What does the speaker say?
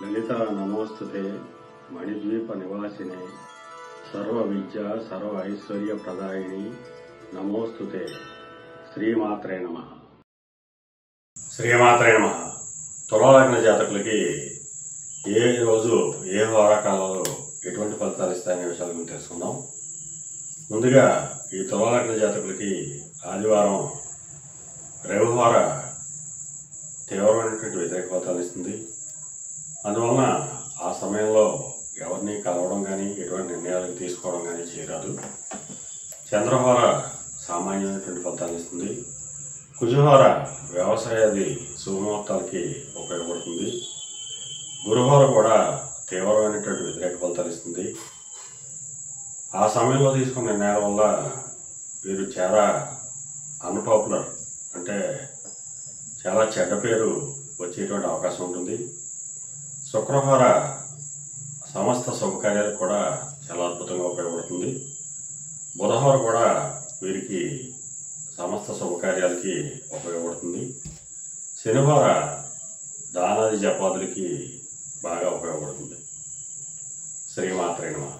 లలితా నమోస్తుతే మణిద్వీప నివాసినే సర్వ విద్య సర్వ ఐశ్వర్య ప్రదాయిని నమోస్తుతే. శ్రీమాత్రే నమః. శ్రీమాత్రే నమః. తులాలగ్న జాతకులకి ఏ రోజు ఏ వారకాలలో ఎటువంటి ఫలితాలు ఇస్తాయనే విషయాల గురించి తెలుసుకుందాం. ముందుగా ఈ తులాలగ్న జాతకులకి ఆదివారం రవివార తీవ్రమైనటువంటి వ్యతిరేక ఫలితాలు ఇస్తుంది. అందువలన ఆ సమయంలో ఎవరిని కలవడం కానీ ఎటువంటి నిర్ణయాలు తీసుకోవడం కానీ చేయరాదు. చంద్రహోర సామాన్యమైనటువంటి ఫలితాలు ఇస్తుంది. కుజహోర వ్యవసాయాది శుభముహూర్తాలకి ఉపయోగపడుతుంది. గురుహోర కూడా తీవ్రమైనటువంటి వ్యతిరేక ఫలితాలు ఇస్తుంది. ఆ సమయంలో తీసుకున్న నిర్ణయాల వల్ల వీరు చాలా అన్పాపులర్, అంటే చాలా చెడ్డ పేరు వచ్చేటువంటి అవకాశం ఉంటుంది. శుక్రహోర సమస్త శుభకార్యాలకు కూడా చాలా అద్భుతంగా ఉపయోగపడుతుంది. బుధహోర కూడా వీరికి సమస్త శుభకార్యాలకి ఉపయోగపడుతుంది. శనివార దానాది జపాదులకి బాగా ఉపయోగపడుతుంది. శ్రీమాత్రే నమః.